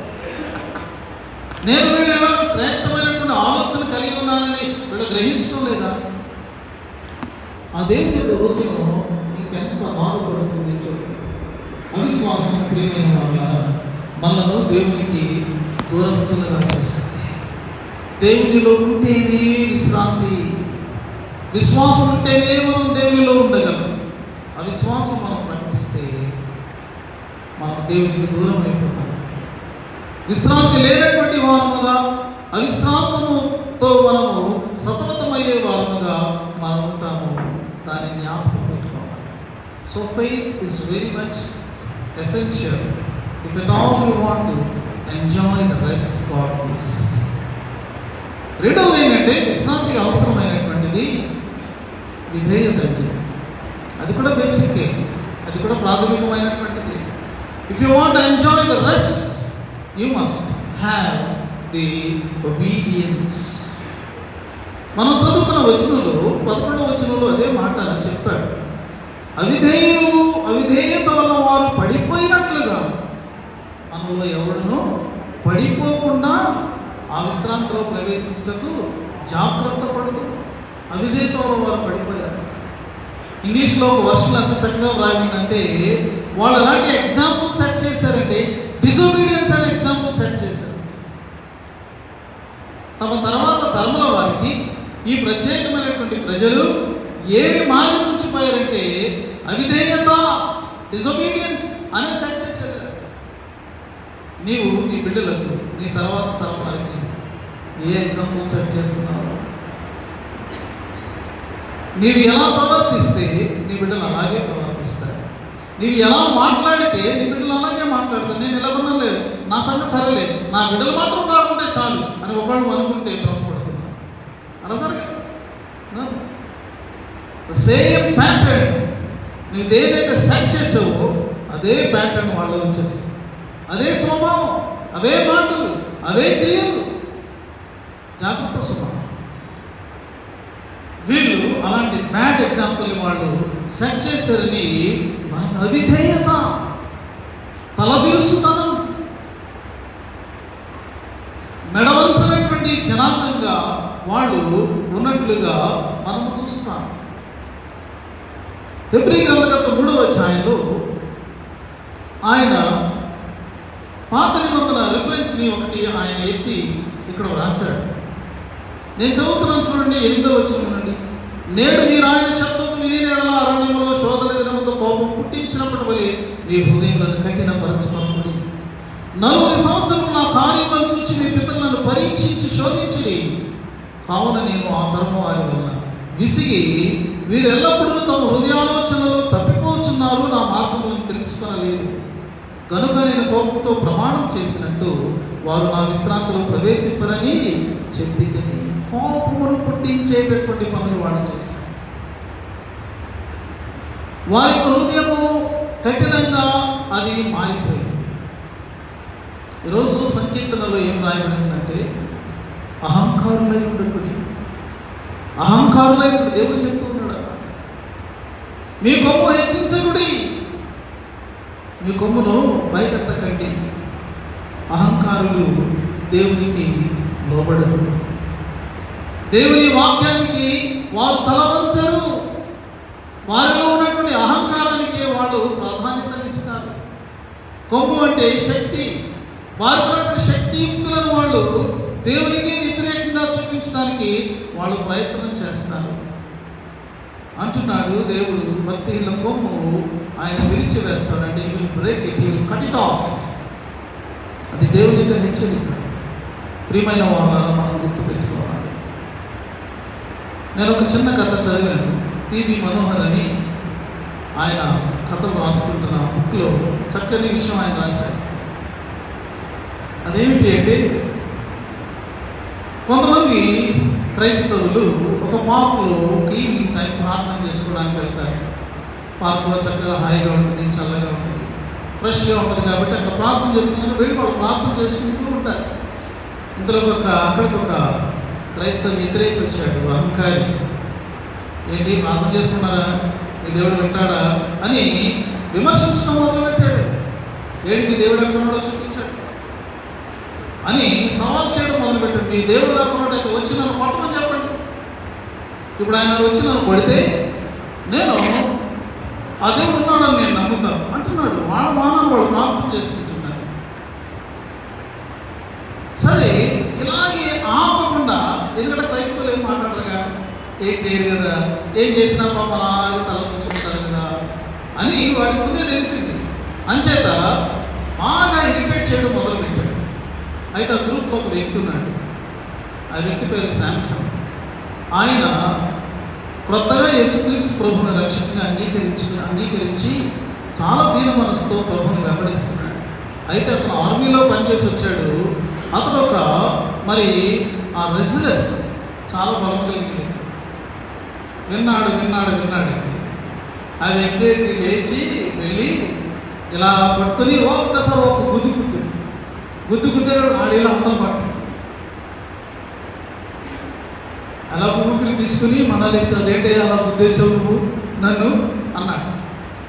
నేను వీళ్ళు ఎలా శ్రేష్టమైనటువంటి ఆలోచన కలిగి ఉన్నానని వీళ్ళు గ్రహించడం లేదా? అదే మీద హృదయం ఇంకెంత బాధపడుతుంది చూడండి. అవిశ్వాసం ప్రియమైన వాళ్ళ మనను దేవునికి దూరస్తులుగా చేస్తుంది. దేవునిలో ఉంటేనే విశ్రాంతి, విశ్వాసం ఉంటేనే మనం దేవునిలో ఉండగలం. అవిశ్వాసం మనం ప్రకటిస్తే మనం దేవునికి దూరం అయిపోతాం. విశ్రాంతి లేనటువంటి వారముగా, అవిశ్రాంతముతో మనము సతమతమయ్యే వారముగా మనం ఉంటాము. దాన్ని జ్ఞాపకం పెట్టుకోవాలి. So faith is very much essential if at all you want to enjoy the rest God gives. రెండవది ఏంటంటే విశ్రాంతికి అవసరమైనటువంటిది విధేయత. అది కూడా బేసిక్, అది కూడా ప్రాథమికమైనటువంటిది. If you want to enjoy the rest you must have the obedience. మనం చదువుకున్న వచనంలో 11వ వచనంలో అదే మాట చెప్తాడు. అవిధేయత వల్ల వారు పడిపోయినట్లుగా మనలో ఎవడునో పడిపోకుండా ఆ విశ్రాంతిలో ప్రవేశించటకు జాగ్రత్త పడుతూ. అవిధేయత వల్ల వారు పడిపోయారంట. ఇంగ్లీష్లో ఒక వర్షన్లు ఎంత చక్కగా వ్రాయిందంటే వాళ్ళు ఎలాంటి ఎగ్జాంపుల్ సెట్ చేశారంటే డిసొబీడియన్స్ అనే ఎగ్జాంపుల్ సెట్ చేశారు. తమ తర్వాత తరముల వారికి ఈ ప్రత్యేకమైనటువంటి ప్రజలు ఏమి మారి ఉంచిపోయారంటే అవిధేయత, డిసొబీడియన్స్ అనే సెట్ చేశారు. నీవు నీ బిడ్డలకు, నీ తర్వాత తరం వారికి ఏ ఎగ్జాంపుల్ సెట్ చేస్తున్నావు? నీవు ఎలా ప్రవర్తిస్తే నీ బిడ్డలు అలాగే ప్రవర్తిస్తారు. నీవు ఎలా మాట్లాడితే నీ బిడ్డలు అలాగే మాట్లాడతారు. నేను ఇలా ఉన్నాను, నా సంగతి సరేలే, నా బిడ్డలు మాత్రం కాకుంటే చాలు అని ఒకళ్ళు అనుకుంటే భ్రమపడుతున్నారు. అలా జరగదు. సేమ్ ప్యాటర్న్ నువ్వు ఏదైతే సెట్ చేసావో అదే ప్యాటర్న్ వాళ్ళు వచ్చేస్తుంది. అదే స్వభావం, అవే మాటలు, అవే క్రియలు. జాగ్రత్త స్వభావం. వీళ్ళు అలాంటి బ్యాడ్ ఎగ్జాంపుల్ వాళ్ళు సెట్ చేశారని అవిధేయత, తలబిరుసుతనం, మెడవంచనటువంటి జనాంగంగా వాళ్ళు ఉన్నట్లుగా మనం చూస్తాం. హెబ్రీ గ్రంథకర్త 3వ అధ్యాయంలో ఆయన పాత నిబంధన రిఫరెన్స్ని ఒకటి ఆయన ఎత్తి ఇక్కడ రాశాడు. నేను చదువుతున్నాను చూడండి, 8వ వచనం నుండి. నేడు మీరు ఆయన శబ్దము విని నెడల అరణ్యములో శోధన దినముతో కోపం పుట్టించినప్పటి వలె మీ హృదయములను కఠినపరచుకోండి. 40 సంవత్సరములు నా కార్యములను సూచి మీ పితరులను పరీక్షించి శోధించి, కావున నేను ఆ తరము వారి వలన విసిగి వీరు ఎల్లప్పుడూ తమ హృదయాలోచనలు తప్పిపోతున్నారు, నా మార్గములను తెలుసుకోలేదు కనుక నేను కోపంతో ప్రమాణం చేసినట్టు వారు నా విశ్రాంతిలో ప్రవేశింపరని చెప్పి కోపమును పుట్టించేటటువంటి పనులు వాళ్ళు చేశారు. వారి హృదయము కఠినంగా అది మారిపోయింది. ఈరోజు సంకీర్తనలో ఏం రాయబడిందంటే అహంకారులై ఉండకుడి, అహంకారులై ఉండి. దేవుడు చెప్తూ ఉన్నాడు, మీ కొమ్ము హెచ్చించకుడి, మీ కొమ్మును బయటెత్తకండి. అహంకారులు దేవునికి లోబడరు, దేవుని వాక్యానికి వారు తల వంచరు. వారిలో ఉన్నటువంటి అహంకారానికి వాళ్ళు ప్రాధాన్యత ఇస్తారు. కొమ్ము అంటే శక్తి, వారికి ఉన్నటువంటి శక్తియుక్తులను వాళ్ళు దేవునికి వ్యతిరేకంగా చూపించడానికి వాళ్ళు ప్రయత్నం చేస్తారు. అంటున్నాడు దేవుడు, భక్తిహీనుల కొమ్ము ఆయన విరిచి వేస్తాడంటే he will break it, he will cut it off. అది దేవుని యొక్క హెచ్చరిక. ప్రియమైన వాళ్ళని మనం గుర్తుపెట్టుకోవాలి. నేను ఒక చిన్న కథ చదివాను. టీవీ మనోహర్ అని ఆయన కథలు రాస్తుంటున్న బుక్లో చక్కని విషయం ఆయన రాశారు. అదేమిటి అంటే, కొంతమంది క్రైస్తవులు ఒక పార్కులో ఈవినింగ్ టైం ప్రార్థన చేసుకోవడానికి వెళ్తారు. పార్కులో చక్కగా హాయిగా ఉంటుంది, చల్లగా ఉంటుంది, ఫ్రెష్గా ఉంటుంది కాబట్టి అక్కడ ప్రార్థన చేసుకుని వెళ్ళి వాళ్ళు ప్రార్థన చేసుకుంటూ ఉంటారు. ఇంతలో అక్కడికి ఒక క్రైస్తవ వ్యతిరేక వచ్చాడు, అహంకారి. ఏంటి ప్రార్థన చేసుకున్నారా, మీ దేవుడు వింటాడా అని విమర్శించడం మొదలుపెట్టాడు. ఏడు మీ దేవుడు ఎక్కడున్నాడో చూపించాడు అని సవాల్ చేయడం మొదలుపెట్టాడు. మీ దేవుడు కాకున్నట్టయితే వచ్చి నన్ను పట్టుకొని చెప్పండి. ఇప్పుడు ఆయన వచ్చి నన్ను కొడితే నేను ఆ దేవుడు ఉన్నాడని నేను నమ్ముతాను అంటున్నాడు. వాళ్ళ మానవులు వాళ్ళు ప్రార్థన చేసుకుంటున్నారు. సరే, ఇలాగే ఆపకుండా, ఎందుకంటే క్రైస్తవులు ఏం మాట్లాడరుగా, ఏం చేయరు కదా, ఏం చేసినా పాప అలాగే తలపుచ్చుకుంటారు కదా అని వాడికి ముందే తెలిసింది. అంచేత బాగా ఇరిటేట్ చేయడం మొదలుపెట్టాడు. అయితే ఆ గ్రూప్లో ఒక వ్యక్తి ఉన్నాడు. ఆ వ్యక్తి పేరు శాంసన్. ఆయన కొత్తగా యేసుక్రీస్తు ప్రభువుని రక్షణగా అంగీకరించి చాలా దీన మనసుతో ప్రభువుని వెంబడిస్తున్నాడు. అయితే అతను ఆర్మీలో పనిచేసి వచ్చాడు. అతను ఒక ఆ రెసిడెంట్, చాలా బలం కలిగిన వ్యక్తి. విన్నాడు. ఆ వ్యక్తి లేచి వెళ్ళి ఇలా పట్టుకొని ఒక్కసారి ఒక గుద్దుకుంటాడు. ఆడేలా అవతల పట్టాడు. అలా ఊపిరి తీసుకుని మనలేసి, అదేంటే అలా ఉద్దేశం నువ్వు నన్ను అన్నాడు.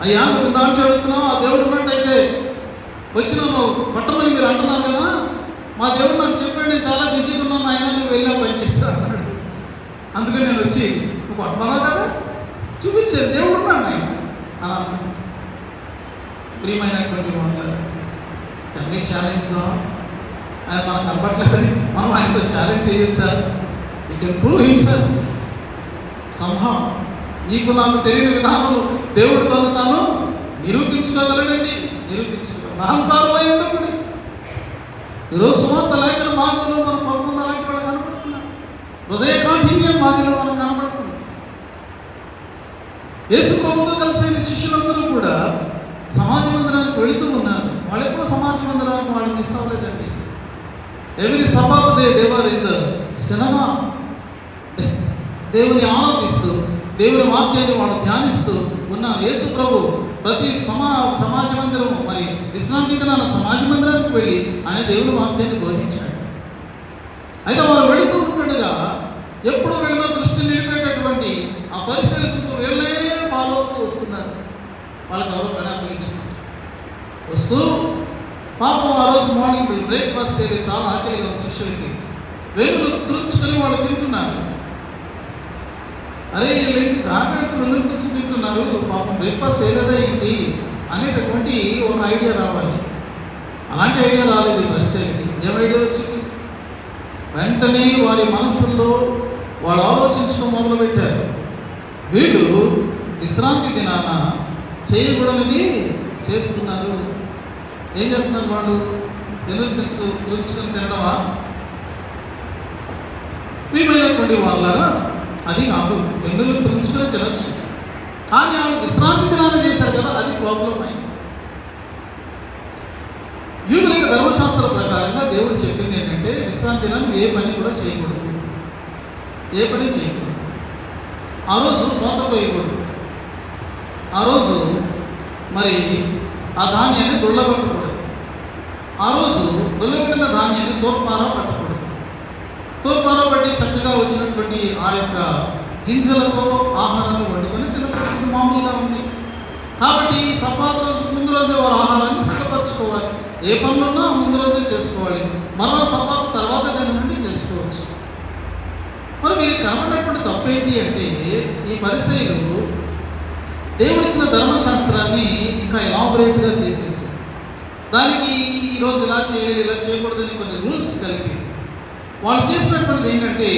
అయ్యా, నువ్వు దాన్ని చెబుతున్నావు, ఆ దేవుడు ఉన్నట్టయితే వచ్చి నన్ను పట్టమని మీరు అంటున్నారు కదా, మా దేవుడు నాకు చెప్పాడు, నేను చాలా బిజీగా ఉన్నాను, ఆయన నువ్వు వెళ్ళా పనిచేస్తా అన్నాడు. అందుకని నేను వచ్చి, నువ్వు పట్టమన్నావు కదా, చూపించాను దేవుడు ఉన్నాడు ఆయన అలా అన్నాడు. ప్రియమైనటువంటి వాళ్ళు, కన్నీ ఛాలెంజ్గా ఆయన మనకు కనపట్లేదని మనం ఆయనతో ఛాలెంజ్ చేయొచ్చా? You can prove himself somehow. నీకు నాకు తెలియని విధానంలో దేవుడు తాను నిరూపించుకోగలడండి. అహంకారులై ఉండకూడదు. ఈరోజు సువార్త లేఖన మార్గంలో మనం 11 అలాంటి వాళ్ళు కనపడుతున్నారు. హృదయ కాఠిన్యం వారిలో మనం కనపడుతుంది. యేసు ప్రభువుతో కలిసిన శిష్యులందరూ కూడా సమాజ మందిరానికి వెళుతూ ఉన్నారు. వాళ్ళు ఎక్కువ సమాజ మందిరానికి వాళ్ళు మిస్ అవ్వలేదండి. Every Sabbath day they were in the cinema. దేవుని ఆలోచిస్తూ, దేవుని వాక్యాన్ని వాళ్ళు ధ్యానిస్తూ ఉన్నారు. యేసు ప్రభు ప్రతి సమాజ మందిరం, విశ్రాంతి దినాన సమాజ మందిరానికి వెళ్ళి ఆయన దేవుని వాక్యాన్ని బోధించాడు. అయితే వారు వెళుతూ ఉంటుండగా ఎప్పుడు వెళ్ళినా దృష్టి నిలిపేటటువంటి ఆ పరిశీలకులు వీళ్ళే ఫాలో అవుతూ వస్తున్నారు. వాళ్ళకి ఎవరో పని అప్పగించుకున్నారు. వస్తూ పాపం ఆ రోజు మార్నింగ్ బ్రేక్ఫాస్ట్ అయితే చాలా ఆకలిగా ఉంది శిష్యులకి. వెన్నులు తుడుచుకొని వాళ్ళు తింటున్నారు. అరే, వీళ్ళేంటి దాపెడుతూ వెన్నులు తుడుచు తింటున్నారు, పాపం బ్రేక్ఫాస్ట్ చేయలేదా ఏంటి అనేటటువంటి ఒక ఐడియా రావాలి. అలాంటి ఐడియా రాలేదు పరిశీలికి. ఏం ఐడియా వచ్చింది? వెంటనే వారి మనసుల్లో వాళ్ళు ఆలోచించడం మొదలుపెట్టారు. వీళ్ళు విశ్రాంతి దినాన చేయకూడనిది చేస్తున్నారు. ఏం చేస్తున్నారు వాళ్ళు? వెన్నులు తుడుచుకొని తినడమా? ప్రియమైనటువంటి వాళ్ళారా, అది కాదు. వెన్నులు తుడుచుకొని తినచ్చు, కానీ వాళ్ళు విశ్రాంతి దినాన్ని చేశారు కదా, అది ప్రాబ్లం అయింది. యూదుల ధర్మశాస్త్ర ప్రకారంగా దేవుడు చెప్పింది ఏంటంటే, విశ్రాంతి దినాన్ని ఏ పని కూడా చేయకూడదు. ఆ రోజు మూత పోయకూడదు. ఆ రోజు ఆ ధాన్యాన్ని దొల్లగొట్టకూడదు. ఆ రోజు దొల్లగొట్టిన ధాన్యాన్ని తూర్పారా పట్టకూడదు. తూర్పారా పట్టి చక్కగా వచ్చినటువంటి ఆ యొక్క గింజలతో ఆహారాన్ని వండుకొని తినకూడదు మామూలుగా ఉంది. కాబట్టి సబ్బాత్ రోజు ముందు రోజే వారు ఆహారాన్ని సిద్ధపరచుకోవాలి. ఏ పనులున్నా ముందు రోజే చేసుకోవాలి. మరో సబ్బాత్ తర్వాత దాని నుండి చేసుకోవచ్చు. మరి మీరు కనబడినటువంటి తప్పేంటి అంటే, ఈ పరిసయ్యులు దేవుడిచ్చిన ధర్మశాస్త్రాన్ని ఇంకా ఎలాబొరేట్గా చేసేసారు. దానికి ఈరోజు ఇలా చేయాలి, ఇలా చేయకూడదని కొన్ని రూల్స్ కలిపి వాళ్ళు చేసినటువంటిది ఏంటంటే,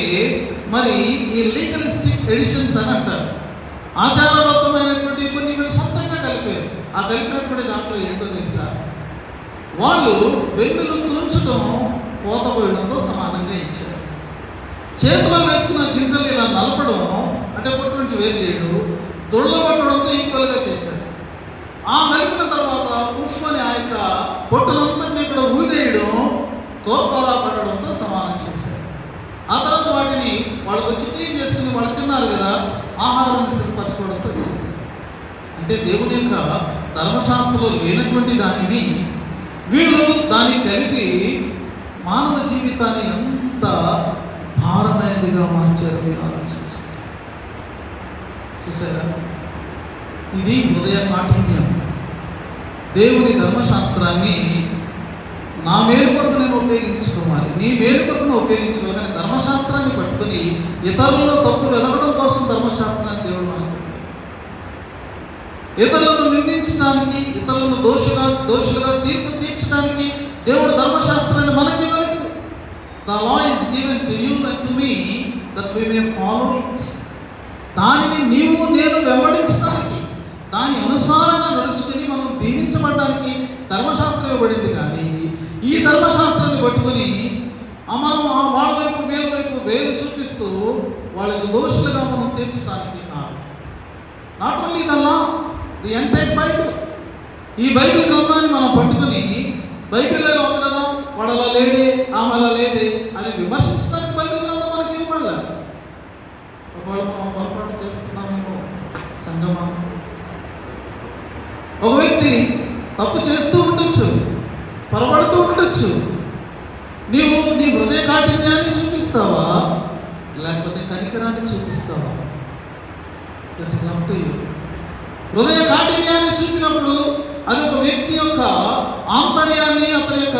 మరి ఈ లీగలిస్టిక్ ఎడిషన్స్ అని అంటారు. ఆచారబద్ధమైనటువంటి కొన్ని వీళ్ళు సొంతంగా కలిపారు. ఆ కలిపినటువంటి దాంట్లో ఏంటో తెలుసా, వాళ్ళు వెన్నులు తుంచడం కోత పోయడంతో సమానంగా ఇచ్చారు. చేతిలో వేసుకున్న గింజలు ఇలా నలపడం అంటే పొట్టు నుంచి వేరు చేయడం, దొళ్ళ పట్టడంతో ఈక్వల్గా చేశారు. ఆ నలిపిన తర్వాత ఉఫ్ అని ఆ యొక్క పొట్టునంతటినీ ఇక్కడ ఊదేయడం, తోపారా పట్టడంతో సమానం చేశారు. ఆ తర్వాత వాటిని వాళ్ళకు వచ్చి క్లీన్ చేసుకుని వాళ్ళు తిన్నారు కదా, ఆహారాన్ని సిద్ధపరచుకోవడంతో చేశారు. అంటే దేవుని యొక్క ధర్మశాస్త్రంలో లేనటువంటి దానిని వీళ్ళు దాన్ని కలిపి మానవ జీవితాన్ని ఎంత భారమైనదిగా మార్చారు మీరు ఆలోచించారు. చూసారా, ఇది హృదయ కాఠిన్యం. దేవుని ధర్మశాస్త్రాన్ని నా మేలు కొరకు నేను ఉపయోగించుకోవాలి, నీ మేలు కొరకు ఉపయోగించుకోవాలి. కానీ ధర్మశాస్త్రాన్ని పట్టుకుని ఇతరులలో తప్పు వెలగడం కోసం ధర్మశాస్త్రాన్ని దేవుడు మనకు, ఇతరులను నిందించడానికి, ఇతరులను దోషులుగా తీర్పు తీర్చడానికి దేవుడు ధర్మశాస్త్రాన్ని మనకి ఇవ్వలేదు. The law is given to you and to me that we may follow it. దానిని నీవు నేను వెంబడించడానికి, దాని అనుసారంగా నడుచుకుని మనం దీవించబడడానికి ధర్మశాస్త్రం ఇవ్వబడింది. కానీ ఈ ధర్మశాస్త్రాన్ని పట్టుకుని మనం వాళ్ళ వైపు వీళ్ళ వైపు వేలు చూపిస్తూ వాళ్ళకి దోషులుగా మనం తీర్చడానికి కాదు. Not only the law, the entire Bible. ఈ బైబిల్ గ్రంథాన్ని మనం పట్టుకుని బైబిల్లో ఉంది కదా, వాడు అలా లేడే, ఆమె అలా లేదే అని విమర్శించడానికి బైబిల్ గ్రంథం మనకి ఇవ్వాలి. ఒకవేళ మనం పొరపాటు చేస్తున్నామేమో సంగమా, ఒక వ్యక్తి తప్పు చేస్తూ ఉండొచ్చు, పొరపడుతూ ఉండొచ్చు. నీవు నీ హృదయ కాఠిన్యాన్ని చూపిస్తావా, లేకపోతే కనికరాన్ని చూపిస్తావా? That is up to you. హృదయ కాఠిన్యాన్ని చూపినప్పుడు అది ఒక వ్యక్తి యొక్క ఆంతర్యాన్ని, అతని యొక్క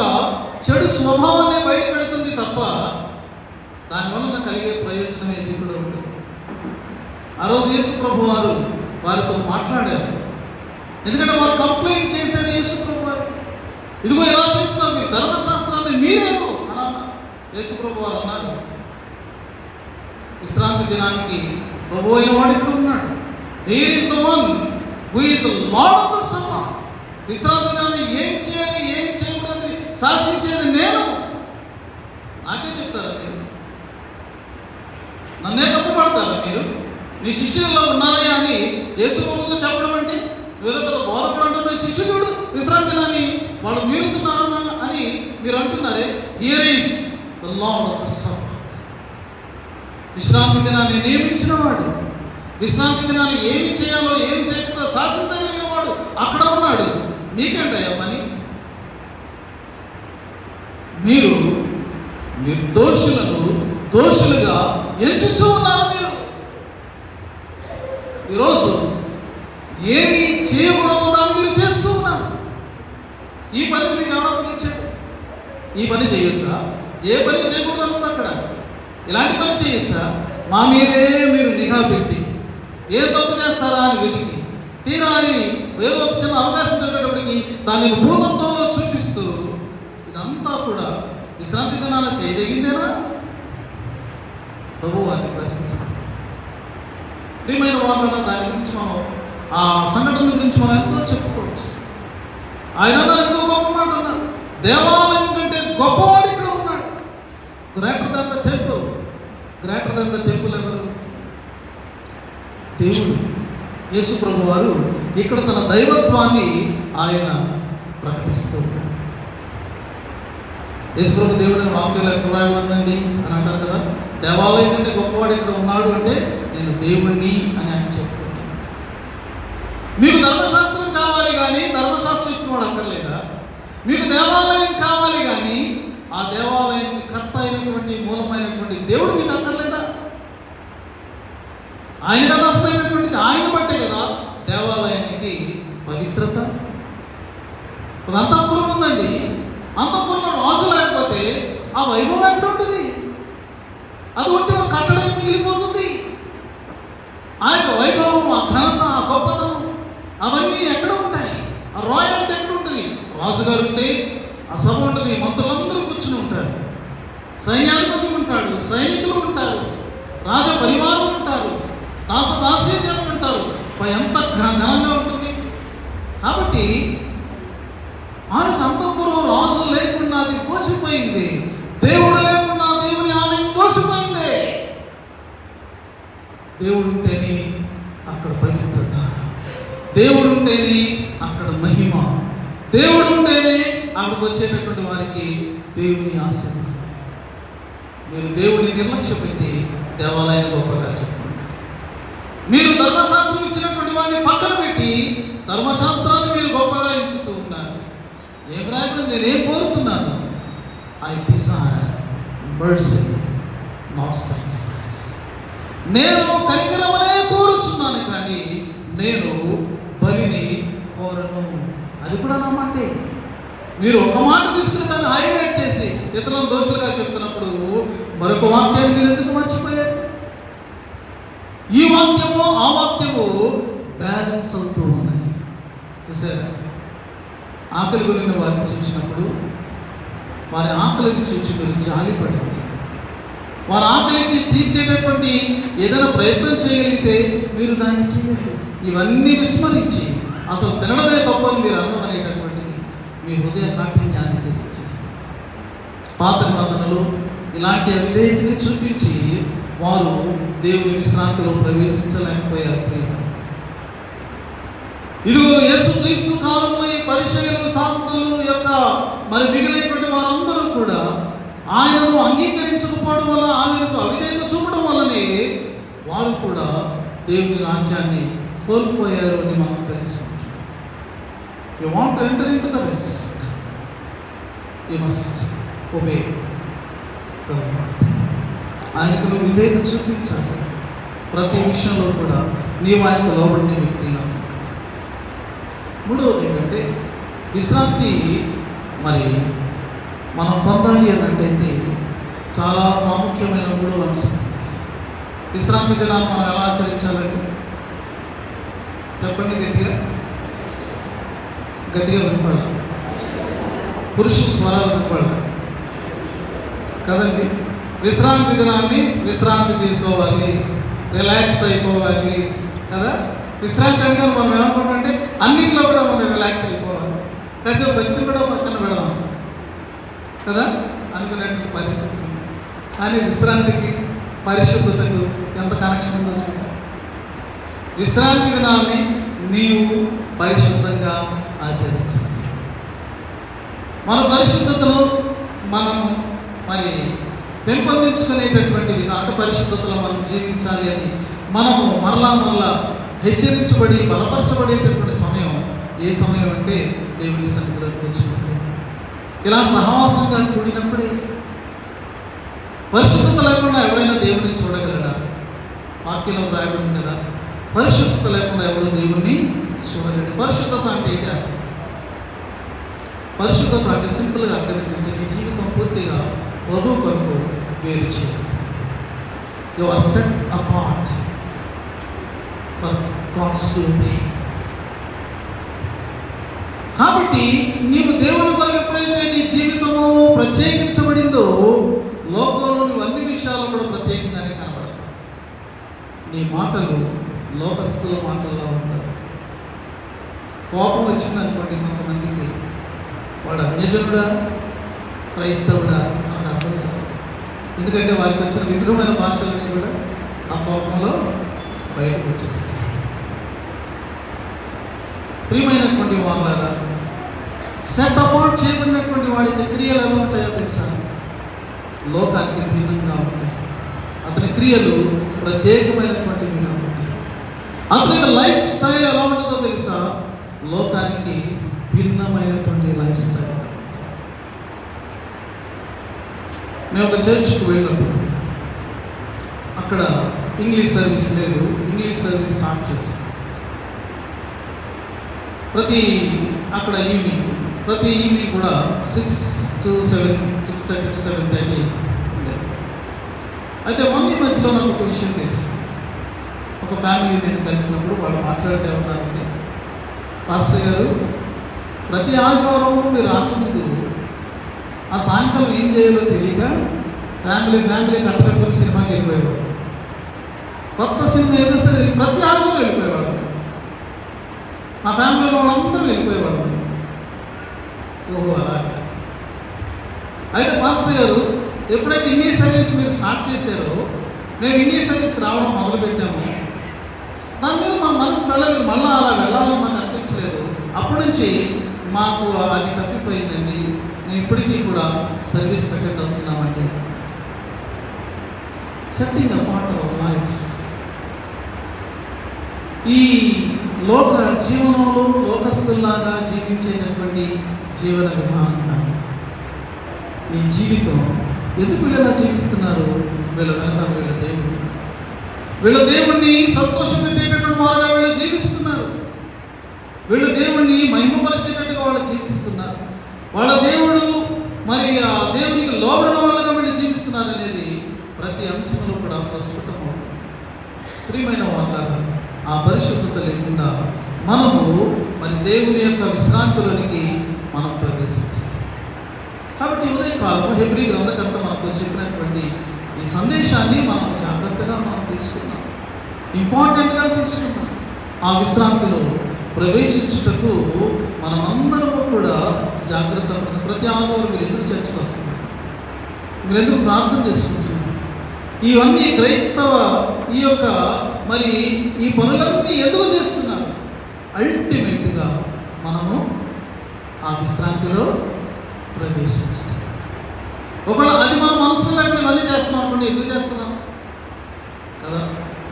చెడు స్వభావాన్ని బయట పెడుతుంది తప్ప దానివల్ల కలిగే ప్రయోజనం ఏది కూడా ఉంటుంది. ఆ రోజు యేసు ప్రభు వారు వారితో మాట్లాడారు. ఎందుకంటే వారు కంప్లైంట్ చేసేది యేసు ప్రభు వారికి, ఇదిగో ఎలా చేస్తున్నారు మీరు, ధర్మశాస్త్రాన్ని మీరేమో అని అన్నారు. యేసు ప్రభు వారు అన్నారు, విశ్రాంతి దినానికి ప్రభు అయిన వాడు ఇక్కడ ఉన్నాడు. Here is the one who is the Lord of the Sabbath. విశ్రాంతి దినాన్ని ఏం చేయాలి, ఏం చేయకూడదు శాసించేది నేను. నాకే చెప్తారా మీరు? నన్నే తప్పుపడతారా మీరు? నీ శిష్యులలో ఉన్నారయ్యా అని యేసు ప్రభువుతో చెప్పడం అంటే, ఏదో పెద్ద బోధకుడు అంటున్న శిష్యుడు విశ్రాంతి దినాన్ని వాళ్ళు మీరుతున్నారన్నా అని మీరు అంటున్నారే. Here is the Lord of the Sabbath. విశ్రాంతి దినాన్ని నియమించిన వాడు, విశ్రాంతి దినాన్ని ఏమి చేయాలో ఏమి చేయకుండా శాసించగలిగిన వాడు అక్కడ ఉన్నాడు. మీకేంటయ్యా పని? మీరు నిర్దోషులను దోషులుగా ఎంచుతూ ఉన్నారు. మీరు ఈరోజు ఏమి చేయకూడదు దాన్ని మీరు చేస్తూ ఉన్నారు. ఈ పని మీకు ఎవరొచ్చాడు? ఈ పని చేయొచ్చా? ఏ పని చేయకూడదు అన్నది అక్కడ. ఇలాంటి పని చేయొచ్చా? మా మీదే మీరు నిఘా పెట్టి ఏ తప్పు చేస్తారా అని వెతికి తీరాలి ఏదో చిన్న అవకాశం దొరికేటప్పటికి దాన్ని భూతత్వంలో చూపిస్తూ, ఇదంతా కూడా విశ్రాంతి దినాన చేయదగిందేనా? ప్రభు వారిని ప్రశ్నిస్తారు. ప్రియమైన వాళ్ళ దాని గురించి మనం, ఆ సంఘటన గురించి మనం ఎంతో చెప్పుకోవచ్చు. ఆయన ఎంతో గొప్ప మాట అన్నారు, దేవాలయం కంటే గొప్పవాడు ఇక్కడ ఉన్నాడు. Greater than the temple. Greater than the temple ఎవరు? దేవుడు. యేసు ప్రభు వారు ఇక్కడ తన దైవత్వాన్ని ఆయన ప్రకటిస్తూ ఉన్నాడు. యేసు ప్రభు దేవుడిని వాక్యంలో ఎక్కడ రాయబడిందండి అని అంటారు కదా. దేవాలయం కంటే గొప్పవాడు ఇక్కడ ఉన్నాడు అంటే నేను దేవుణ్ణి అని ఆయన చెప్పుకుంటున్నాను. మీకు ధర్మశాస్త్రం కావాలి కానీ ధర్మశాస్త్రం ఇచ్చిన వాడు అక్కర్లేదా? మీకు దేవాలయం కావాలి కానీ ఆ దేవాలయానికి కర్త అయినటువంటి మూలమైనటువంటి దేవుడు మీకు అక్కర్లేదా? ఆయన కదా అసలైనటువంటిది, ఆయన బట్టే కదా దేవాలయానికి పవిత్రత. ఒక అంతఃపురం ఉందండి, అంతఃపురంలో రాజు లేకపోతే ఆ వైభవం ఎక్కడ ఉంటుంది? అది ఉంటే ఒక కట్టడం మిగిలిపోతుంది. ఆ యొక్క వైభవం, ఆ ఘనత, ఆ గొప్పతనం అవన్నీ ఎక్కడ ఉంటాయి? ఆ రాయల్టీ ఎక్కడ ఉంటుంది? రాజు రాజుగారు ఉంటే ఆ సభ ఉంటుంది, మంత్రులందరూ కూర్చుని ఉంటారు, సైన్యాధిపతి ఉంటాడు, సైనికులు ఉంటారు, రాజ పరివారం ఉంటారు, దాసదాసీ జనం ఉంటారు. ఎంత ఘనంగా ఉంటుంది. కాబట్టి ఆయనకు అంతఃపురం రాజు లేకుండా అది కోసిపోయింది, దేవుడు లేకుండా దేవుని ఆలయం కోసిపోయింది. దేవుడు ఉంటేనే అక్కడ పవిత్రత, దేవుడు ఉంటేనే అక్కడ మహిమ, దేవుడు ఉంటేనే అక్కడికి వచ్చేటటువంటి వారికి దేవుని ఆశీర్వాదం. మీరు దేవుడిని నిర్లక్ష్య పెట్టి దేవాలయాన్ని గొప్పగా చెప్పండి. మీరు ధర్మశాస్త్రం ఇచ్చినటువంటి వాడిని పక్కన పెట్టి ధర్మశాస్త్రాన్ని మీరు గొప్పగా ఎంచుతూ ఉన్నారు. ఏం రాయబడి నేనేం కోరుతున్నాను? I desire mercy not sacrifice. నేను కనికరమనే కోరుచున్నాను, కానీ నేను బలిని కోరను. అది కూడా నా మాటే. మీరు ఒక మాట తీసుకుని దాన్ని హైలైట్ చేసి ఇతరులను దోషులుగా చెప్తున్నప్పుడు మరొక వాక్యాన్ని మీరు ఎందుకు మర్చిపోయారు? ఈ వాక్యము ఆ వాక్యము బ్యాలెన్స్ అవుతూ ఉన్నాయి. చూసారా? ఆకలి కొనిన వారిని చూసినప్పుడు వారి ఆకలిని చూసి మీరు జాలిపడండి. వారి ఆకలికి తీర్చేటటువంటి ఏదైనా ప్రయత్నం చేయగలిగితే మీరు దాన్ని చేయండి. ఇవన్నీ విస్మరించి అసలు తినడమే తప్పని మీరు అర్థమనేటటువంటిది మీ హృదయ కాఠిన్యాన్ని తెలియజేస్తారు. పాత నిబంధనలు ఇలాంటి అవిధేయతని చూపించి వారు దేవుని విశ్రాంతిలో ప్రవేశించలేకపోయారు. ఇదిగో యేసుక్రీస్తు కాలంలో ఈ పరిచయులు, శాస్త్రులు యొక్క మరి మిగిలినటువంటి వారందరూ కూడా ఆయనను అంగీకరించకపోవడం వల్ల, ఆయనకు అవిధేయత చూపడం వల్లనే వారు కూడా దేవుని రాజ్యాన్ని కోల్పోయారు అని మనం తెలుసుకుంటున్నాం. You want to enter into the rest, you must obey the word. ఆయనకు నువ్వు విధేయత చూపించాలి. ప్రతి విషయంలో కూడా నీవు ఆయనకు లోబడిన వ్యక్తిగా. మూడవది ఏంటంటే విశ్రాంతి మరి మనం పొందాలి అన్నట్టయితే చాలా ప్రాముఖ్యమైన మూడవ అంశం. విశ్రాంతి దినాన్ని మనం ఎలా ఆచరించాలండి? చెప్పండి గట్టిగా, గట్టిగా వినపడాలి. పురుషుల స్వరాలు వినపడాలి కదండి. విశ్రాంతి దినాన్ని విశ్రాంతి తీసుకోవాలి, రిలాక్స్ అయిపోవాలి కదా. విశ్రాంతి అనగా మనం ఏమనుకుంటామంటే అన్నింటిలో కూడా మనం రిలాక్స్ అయిపోవాలి, కాసేపు వ్యక్తి కూడా పక్కన పెడదాం కదా అనుకునేటువంటి పరిస్థితి ఉంది. కానీ విశ్రాంతికి పరిశుద్ధతకు ఎంత కనెక్షన్ ఉందో చూడండి. విశ్రాంతి దినాన్ని నీవు పరిశుద్ధంగా ఆచరించాలి. మన పరిశుద్ధతను మనము మరి పెంపొందించుకునేటటువంటి విధానం, పరిశుద్ధతలో మనం జీవించాలి అని మనము మరలా హెచ్చరించబడి బలపరచబడేటటువంటి సమయం ఏ సమయం అంటే దేవుని సన్నిధిలోకి వచ్చినప్పుడే, ఇలా సహవాసంగా కూడినప్పుడే. పరిశుద్ధత లేకుండా ఎవడైనా దేవుని చూడగలడా? వాక్యంలో రాయబడింది కదా, పరిశుద్ధత లేకుండా ఎవడో దేవుణ్ణి చూడలేడు. పరిశుద్ధత అంటే ఏంటి అర్థం? పరిశుద్ధత అంటే సింపుల్గా అర్థం ఏంటంటే నీ జీవితం పూర్తిగా ప్రభు కొరకు వేరు చేయాలి. You are set apart for God's glory. కాబట్టి నీవు దేవుని కొరకు ఎప్పుడైతే నీ జీవితము ప్రత్యేకించబడిందో లోకంలో నువ్వు అన్ని విషయాలు కూడా ప్రత్యేకంగానే కనబడతాయి. నీ మాటలు లోకస్తుల మాటల్లో ఉంటాయి. కోపం వచ్చిందనుకోండి కొంతమందికి, వాడు అన్యజనుడా క్రైస్తవుడా మనకు అర్థం కాదు. ఎందుకంటే వారికి వచ్చిన వివిధమైన భాషలన్నీ కూడా ఆ కోపంలో బయటకు వచ్చేస్తాయి. ప్రియమైనటువంటి వాళ్ళారా, సెట్ అపార్ట్ చేయబడినటువంటి వాడికి క్రియలు ఎలా ఉంటాయో తెలుసా? లోకానికి భిన్నంగా ఉంటాయి. అతని క్రియలు ప్రత్యేకమైనటువంటివిగా ఉంటాయి. అతని లైఫ్ స్టైల్ ఎలా ఉంటుందో తెలుసా? లోకానికి భిన్నమైనటువంటి లైఫ్ స్టైల్. మేము ఒక చర్చ్కి వెళ్ళినప్పుడు అక్కడ ఇంగ్లీష్ సర్వీస్ లేదు. ఇంగ్లీష్ సర్వీస్ స్టార్ట్ చేశాం. అక్కడ ప్రతి ఈవినింగ్ కూడా 6 to 7, 6:30 to 7:30 ఉండేది. అయితే మొన్న మధ్యలో నాకు ఒక విషయం తెలిసింది. ఒక ఫ్యామిలీ నేను కలిసినప్పుడు వాళ్ళు మాట్లాడితే ఉన్నారంటే, పాస్టర్ గారు ప్రతి ఆదివారము మీరు రాకముందు ఆ సాయంకాలం ఏం చేయాలో తెలియక ఫ్యామిలీ కట్టుకట్టుకుని సినిమాకి వెళ్ళిపోయేవాడు. కొత్త సినిమా ఏదొస్తే ప్రతి ఆదివారం వెళ్ళిపోయేవాడు. మా ఫ్యామిలీలో వాళ్ళందరూ వెళ్ళిపోయేవాడు. ఓహో అలాగా. అయితే మాస్టర్ గారు ఎప్పుడైతే ఇంగ్లీష్ సర్వీస్ మీరు స్టార్ట్ చేశారో, మేము ఇంగ్లీష్ సర్వీస్ రావడం మొదలుపెట్టాము. దాని మీద మా మనసు వెళ్ళలేదు, మళ్ళీ అలా వెళ్ళాలని మాకు అనిపించలేదు. అప్పటి నుంచి మాకు అది తప్పిపోయిందండి. మేము ఇప్పటికీ కూడా సర్వీస్ అటెండ్ అవుతున్నామండి. Setting a part of life. ఈ లోక జీవనంలో లోకస్తుల్లాగా జీవించేటటువంటి జీవన విధానం కాదు. ఈ జీవితం ఎందుకు వీళ్ళలా జీవిస్తున్నారు? వీళ్ళ వెనక వీళ్ళ దేవుణ్ణి సంతోషపెట్టేటటువంటి వారుగా వీళ్ళు జీవిస్తున్నారు. వీళ్ళు దేవుణ్ణి మహిమపరిచేటట్టుగా వాళ్ళు జీవిస్తున్నారు. వాళ్ళ దేవుడు మరి ఆ దేవునికి లోబడిన వాళ్ళగా వీళ్ళు జీవిస్తున్నారు అనేది ప్రతి అంశంలో కూడా ప్రస్ఫుటమవుతుంది. ప్రియమైన వాళ్ళగా ఆ పరిశుద్ధత లేకుండా మనము మరి దేవుని యొక్క విశ్రాంతిలోనికి మనం ప్రవేశించాలి. కాబట్టి ఉదయకాలం హెబ్రీ గ్రంథకర్త మనకు చెప్పినటువంటి ఈ సందేశాన్ని మనం జాగ్రత్తగా మనం తీసుకున్నాం, ఇంపార్టెంట్గా తీసుకున్నాం. ఆ విశ్రాంతిలో ప్రవేశించుటకు మనమందరము కూడా జాగ్రత్త. ప్రతి ఆదివారం మీరు ఎందుకు చర్చకు వస్తున్నారు? మీరు ఎందుకు ప్రార్థన చేసుకుంటున్నారు? ఇవన్నీ క్రైస్తవ ఈ యొక్క మరి ఈ పనులన్నీ ఎందుకు చేస్తున్నారు? అల్టిమేట్గా మనము ఆ విశ్రాంతిలో ప్రవేశించాలి. ఒకవేళ అది మన మనసులో లేకుండా ఇవన్నీ చేస్తున్నాం అనుకోండి, ఎందుకు చేస్తున్నాం కదా?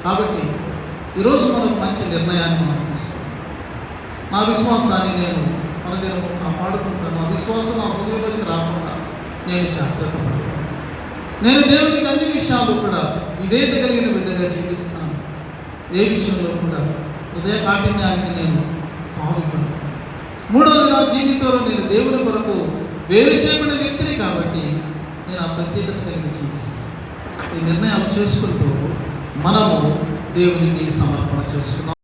కాబట్టి ఈరోజు మనకు మంచి నిర్ణయాన్ని మనం తీసుకున్నాం. నా విశ్వాసాన్ని నేను పాడుకుంటాను. నా విశ్వాసం నా హృదయంలోకి రాకుండా నేను జాగ్రత్త పడతాను. నేను దేవునికి అన్ని విషయాలు కూడా విధేయత కలిగిన బిడ్డగా జీవిస్తాను. ఏ విషయంలో కూడా హృదయ కాఠిన్యానికి నేను తావిపడను. మూడవది, నా జీవితంలో నేను దేవుని కొరకు వేరు చేయబడిన వ్యక్తిని కాబట్టి నేను ఆ ప్రత్యేకత కలిగి జీవిస్తాను. ఈ నిర్ణయాలు చేసుకుంటూ మనము దేవునికి సమర్పణ చేసుకున్నాం.